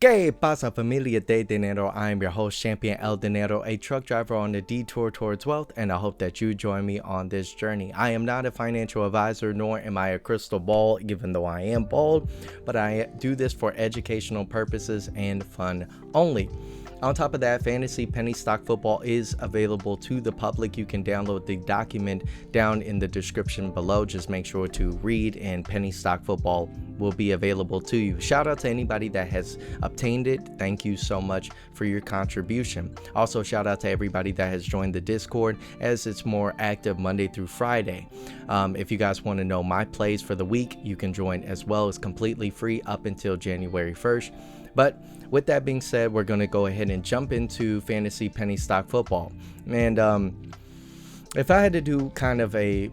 ¿Qué pasa, familia de dinero? I am your host, Champion El Dinero, a truck driver on the detour towards wealth, and I hope that you join me on this journey. I am not a financial advisor, nor am I a crystal ball, even though I am bald, but I do this for educational purposes and fun only. On top of that, Fantasy Penny Stock Football is available to the public. You can download the document down in the description below. Just make sure to read, and Penny Stock Football will be available to you. Shout out to anybody that has obtained it. Thank you so much for your contribution. Also, shout out to everybody that has joined the Discord, as it's more active Monday through Friday. If you guys want to know my plays for the week, you can join as well. It's completely free up until January 1st. But with that being said, we're going to go ahead and jump into Fantasy Penny Stock Football. And if I had to do kind of a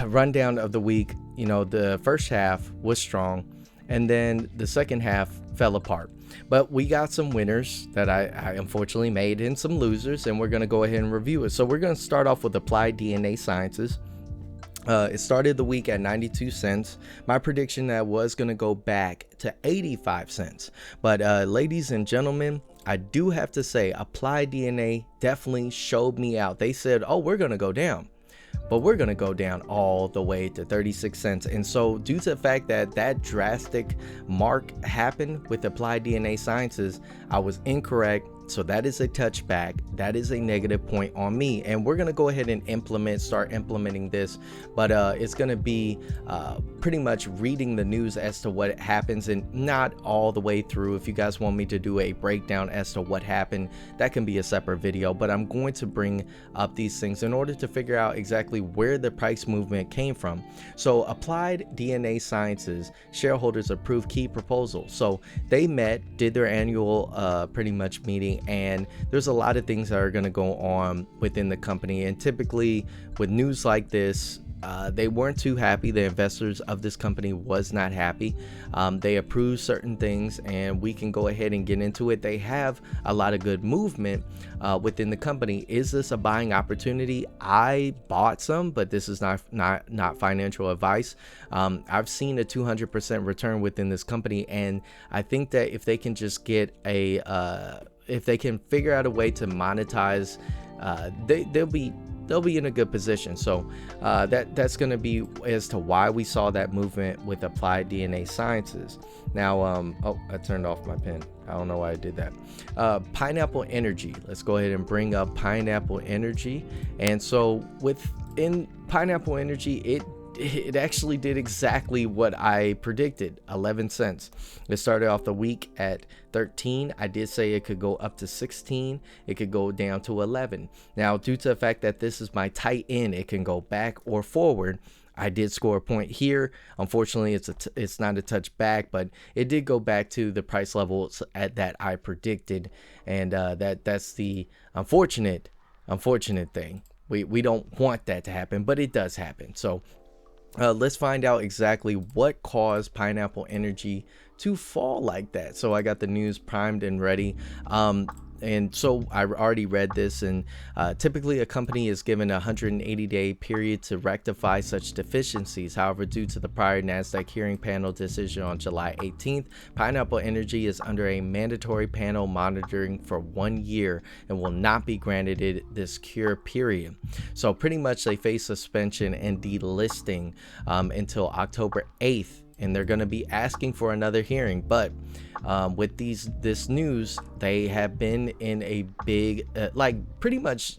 rundown of the week, you know, the first half was strong, and then the second half fell apart. But we got some winners that I unfortunately made, and some losers, and we're going to go ahead and review it. So we're going to start off with Applied DNA Sciences. It started the week at 92 cents. My prediction that was going to go back to 85 cents. But ladies and gentlemen, I do have to say, Applied DNA definitely showed me out. They said, oh, we're going to go down, but we're going to go down all the way to 36 cents. And so due to the fact that that drastic mark happened with Applied DNA Sciences, I was incorrect. So that is a touchback. That is a negative point on me, and we're gonna go ahead and start implementing this. But it's gonna be pretty much reading the news as to what happens, and not all the way through. If you guys want me to do a breakdown as to what happened, that can be a separate video. But I'm going to bring up these things in order to figure out exactly where the price movement came from. So Applied DNA Sciences shareholders approved key proposals. So they met, did their annual pretty much meeting. And there's a lot of things that are going to go on within the company, and typically with news like this, they weren't too happy. The investors of this company was not happy. They approved certain things, and we can go ahead and get into it. They have a lot of good movement within the company. Is this a buying opportunity? I bought some, but this is not financial advice. I've seen a 200% return within this company, and I think that if they can just get if they can figure out a way to monetize, they'll be in a good position. So that's going to be as to why we saw that movement with Applied DNA Sciences. Now, oh, I turned off my pen. I don't know why I did that. Pineapple Energy. Let's go ahead and bring up Pineapple Energy. And so within Pineapple Energy, it actually did exactly what I predicted, 11 cents. It started off the week at 13. I did say it could go up to 16. It could go down to 11. Now, due to the fact that this is my tight end, it can go back or forward. I did score a point here. Unfortunately, it's not a touch back, but it did go back to the price levels that I predicted, and that's the unfortunate thing. We don't want that to happen, but it does happen. So let's find out exactly what caused Pineapple Energy to fall like that. So I got the news primed and ready. And so I already read this, and typically a company is given a 180-day period to rectify such deficiencies. However, due to the prior NASDAQ hearing panel decision on July 18th, Pineapple Energy is under a mandatory panel monitoring for 1 year and will not be granted this cure period. So pretty much they face suspension and delisting until October 8th. And they're going to be asking for another hearing. But with this news, they have been in a big pretty much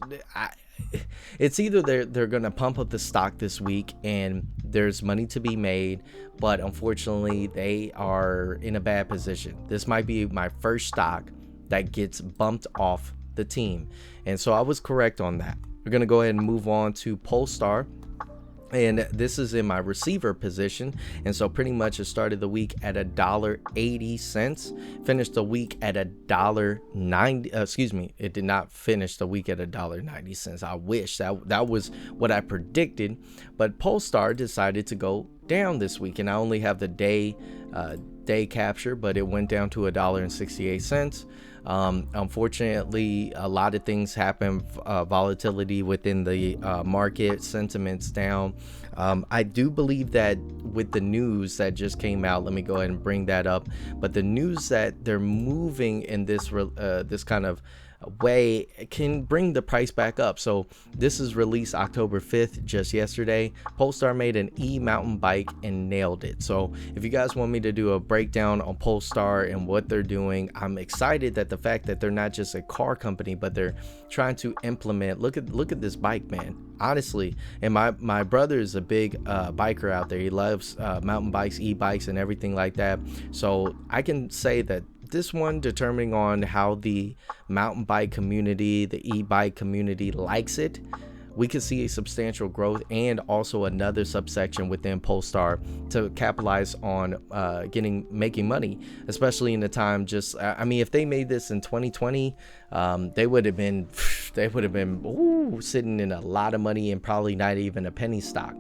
it's either they're going to pump up the stock this week and there's money to be made, but unfortunately they are in a bad position. This might be my first stock that gets bumped off the team, and so I was correct on that. We're going to go ahead and move on to Polestar. And this is in my receiver position, and so pretty much it started the week at $1.80, finished the week at $1.90. Excuse me, it did not finish the week at $1.90. I wish that was what I predicted, but Polestar decided to go down this week, and I only have the day capture, but it went down to $1.68. Unfortunately, a lot of things happen, volatility within the market, sentiments down. I do believe that with the news that just came out, let me go ahead and bring that up, but the news that they're moving in this this kind of way can bring the price back up. So this is released October 5th, just yesterday. Polestar made an e-mountain bike and nailed it. So if you guys want me to do a breakdown on Polestar and what they're doing, I'm excited that the fact that they're not just a car company, but they're trying to implement, look at this bike, man, honestly. And my brother is a big biker out there. He loves mountain bikes, e-bikes, and everything like that. So I can say that this one, determining on how the mountain bike community, the e-bike community likes it, we could see a substantial growth, and also another subsection within Polestar to capitalize on making money, especially in the time. Just I mean, if they made this in 2020, they would have been sitting in a lot of money and probably not even a penny stock.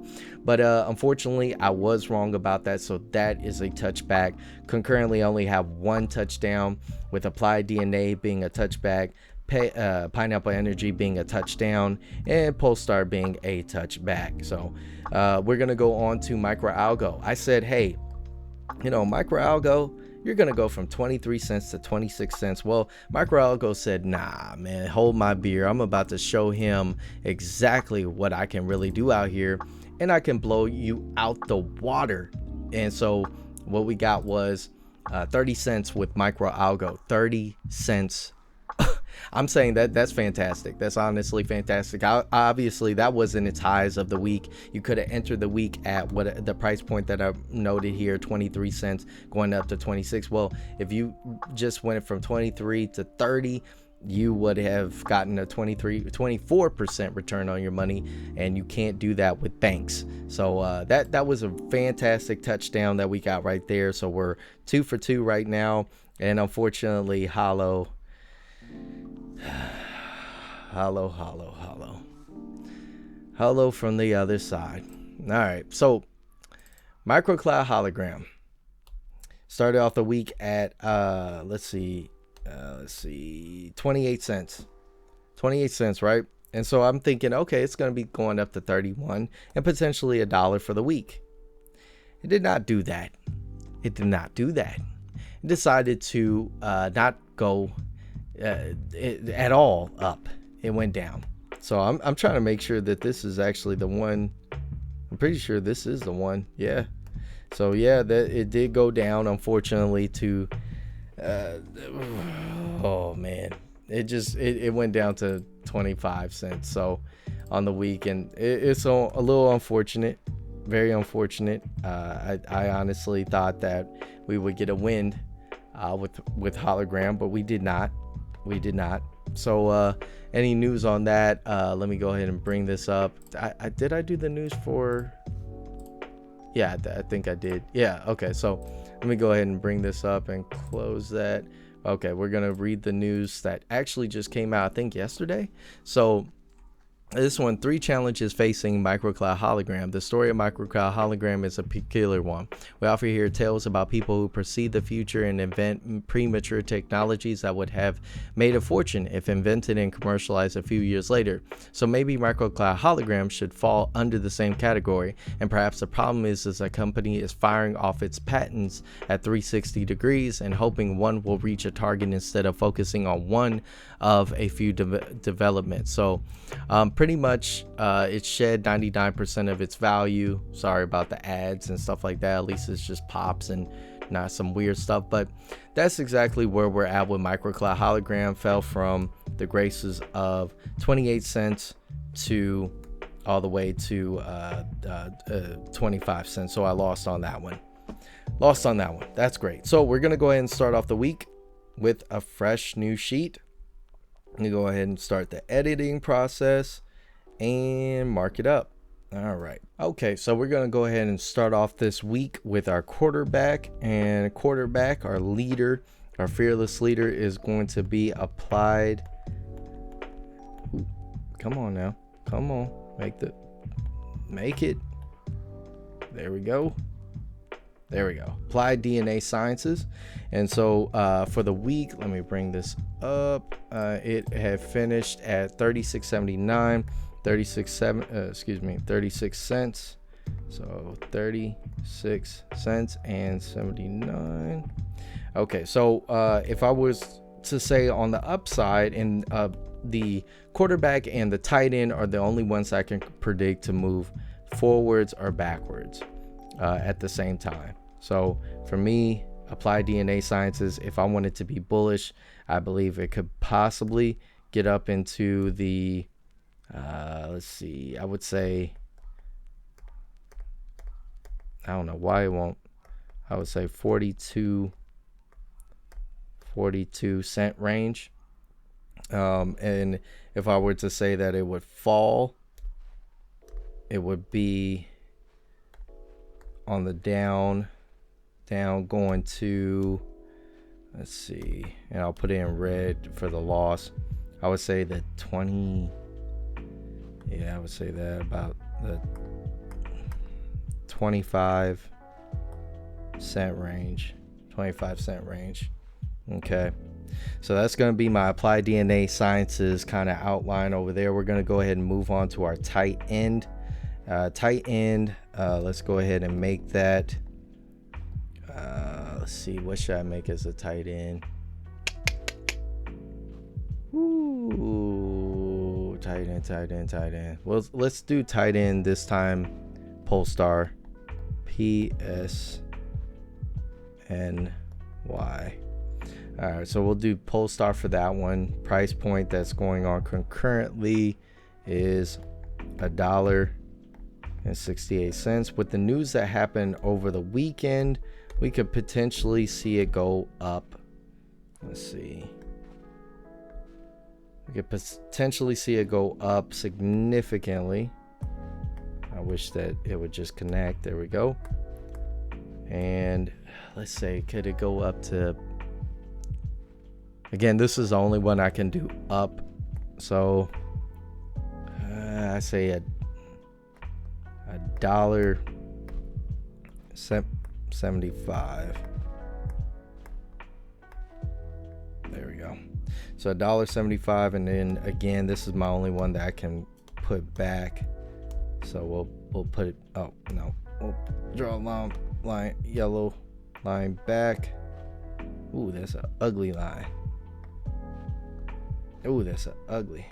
But unfortunately, I was wrong about that, so that is a touchback. Concurrently, I only have one touchdown, with Applied DNA being a touchback, Pineapple Energy being a touchdown, and Polestar being a touchback. So we're gonna go on to MicroAlgo. I said, hey, MicroAlgo, you're gonna go from 23 cents to 26 cents. Well, MicroAlgo said, nah, man, hold my beer. I'm about to show him exactly what I can really do out here, and I can blow you out the water. And so what we got was 30 cents with MicroAlgo. 30 cents. I'm saying that's fantastic. That's honestly fantastic. Obviously, that wasn't its highs of the week. You could have entered the week at what the price point that I noted here, 23 cents, going up to 26. Well, if you just went from 23 to 30, you would have gotten a 24% return on your money, and you can't do that with banks. So that was a fantastic touchdown that we got right there. So we're 2 for 2 right now, and unfortunately, HOLO from the other side. All right, so microcloud hologram started off the week at let's see 28 cents, right? And so I'm thinking, okay, it's going to be going up to 31 and potentially $1 for the week. It did not do that. It decided to not go at all up. It went down. So I'm trying to make sure that this is actually the one. I'm pretty sure this is the one. Yeah. So yeah, that it did go down, unfortunately, to oh man, it went down to 25 cents. So on the week, and it's a little unfortunate, very unfortunate. I honestly thought that we would get a win with hologram, but we did not. So any news on that? Let me go ahead and bring this up. Did I do the news for? Yeah, I think I did. Yeah, okay, so let me go ahead and bring this up and close that. Okay, we're gonna read the news that actually just came out, I think yesterday. So this one, 3 challenges facing microcloud hologram. The story of microcloud hologram is a peculiar one. We often hear tales about people who perceive the future and invent premature technologies that would have made a fortune if invented and commercialized a few years later. So maybe microcloud hologram should fall under the same category. And perhaps the problem is a company is firing off its patents at 360 degrees and hoping one will reach a target instead of focusing on one of a few developments. So pretty much it shed 99% of its value. Sorry about the ads and stuff like that. At least it's just pops and not some weird stuff. But that's exactly where we're at with microcloud hologram. Fell from the graces of 28 cents to all the way to 25 cents. So I lost on that one. That's great. So we're gonna go ahead and start off the week with a fresh new sheet. Let me go ahead and start the editing process and mark it up. All right. Okay, so we're going to go ahead and start off this week with our quarterback. And our leader, our fearless leader, is going to be Applied. Ooh, come on now. Come on. Make it. There we go. There we go. Applied DNA Sciences. And so for the week, let me bring this up. It had finished at 36.79, 36 cents. So 36 cents and 79. Okay, so if I was to say on the upside, and the quarterback and the tight end are the only ones I can predict to move forwards or backwards at the same time. So for me, Applied DNA Sciences, if I wanted to be bullish, I believe it could possibly get up into the let's see, I would say, I don't know why it won't, I would say 42 cent range. And if I were to say that it would fall, it would be on the down going to, let's see, and I'll put it in red for the loss. I would say the 20, yeah, I would say that about the 25 cent range. Okay, so that's going to be my Applied DNA Sciences kind of outline over there. We're going to go ahead and move on to our tight end. Let's go ahead and make that. Let's see, what should I make as a tight end? Ooh, tight end. Well, let's do tight end this time. Polestar, PSNY. All right, so we'll do Polestar for that one. Price point that's going on concurrently is $1.68. With the news that happened over the weekend, we could potentially see it go up. Let's see. We could potentially see it go up significantly. I wish that it would just connect. There we go. And let's say, could it go up to, again, this is the only one I can do up. So I say a $1.75. There we go. So $1.75, and then again, this is my only one that I can put back. So we'll put it. Oh no, we'll draw a line, yellow line back. Ooh, that's an ugly line. Ooh, that's an ugly.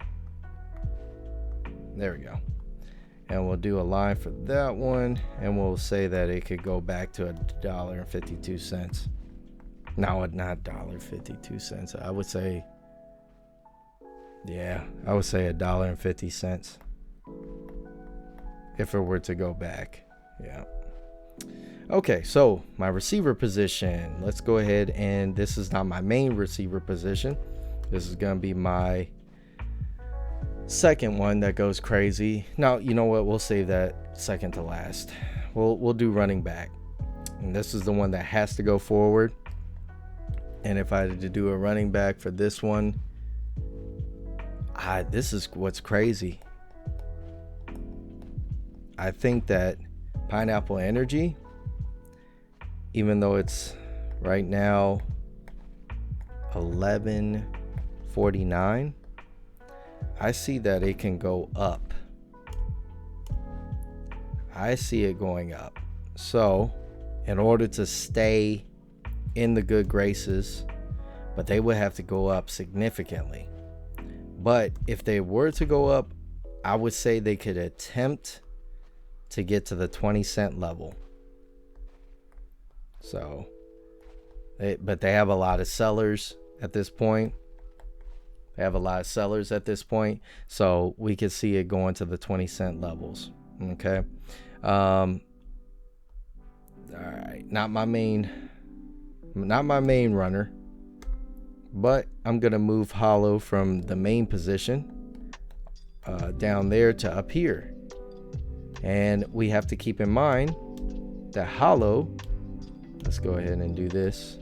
There we go. And we'll do a line for that one, and we'll say that it could go back to $1.52. No, not $1.52. I would say, yeah, I would say $1.50 if it were to go back. Yeah. Okay, so my receiver position. Let's go ahead, and this is not my main receiver position. This is gonna be my second one that goes crazy. Now, you know what? We'll save that second to last. We'll do running back, and this is the one that has to go forward. And if I had to do a running back for this one, this is what's crazy. I think that Pineapple Energy, even though it's right now $11.49, I see that it can go up. I see it going up. So in order to stay in the good graces, but they would have to go up significantly. But if they were to go up, I would say they could attempt to get to the 20-cent level. So, but they have a lot of sellers at this point. So we could see it going to the 20-cent levels. Okay. All right. Not my main runner, but I'm gonna move HOLO from the main position down there to up here. And we have to keep in mind that HOLO, let's go ahead and do this.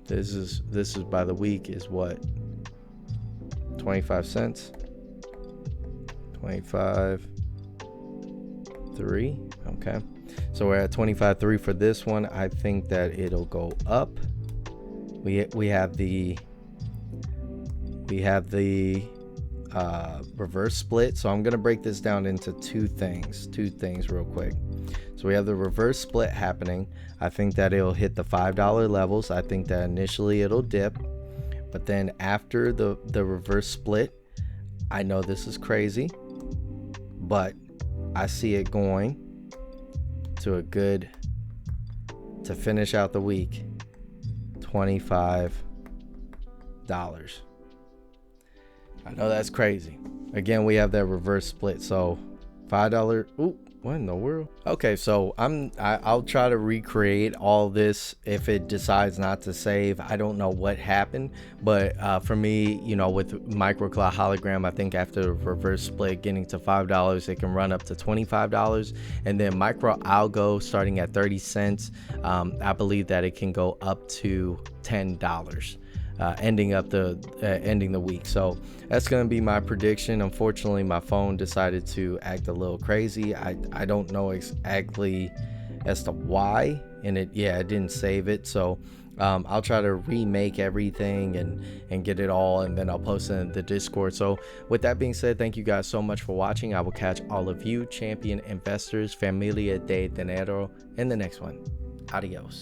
This is by the week is what? 25 cents. 25 25.3. Okay, so we're at 25.3 for this one. I think that it'll go up. We have the reverse split. So I'm gonna break this down into two things real quick. So we have the reverse split happening. I think that it'll hit the $5 levels. I think that initially it'll dip, but then after the reverse split, I know this is crazy, but I see it going to to finish out the week, $25. I know that's crazy. Again, we have that reverse split. So $5. Ooh, what in the world? Okay, so I'll try to recreate all this if it decides not to save. I don't know what happened, but for me, you know, with microcloud hologram, I think after the reverse split getting to $5, it can run up to $25, and then micro algo starting at 30 cents. I believe that it can go up to $10. Ending the week. So that's going to be my prediction. Unfortunately, my phone decided to act a little crazy. I don't know exactly as to why, and it didn't save it. So I'll try to remake everything and get it all, and then I'll post it in the Discord. So with that being said, thank you guys so much for watching. I will catch all of you champion investors, familia de dinero, in the next one. Adios.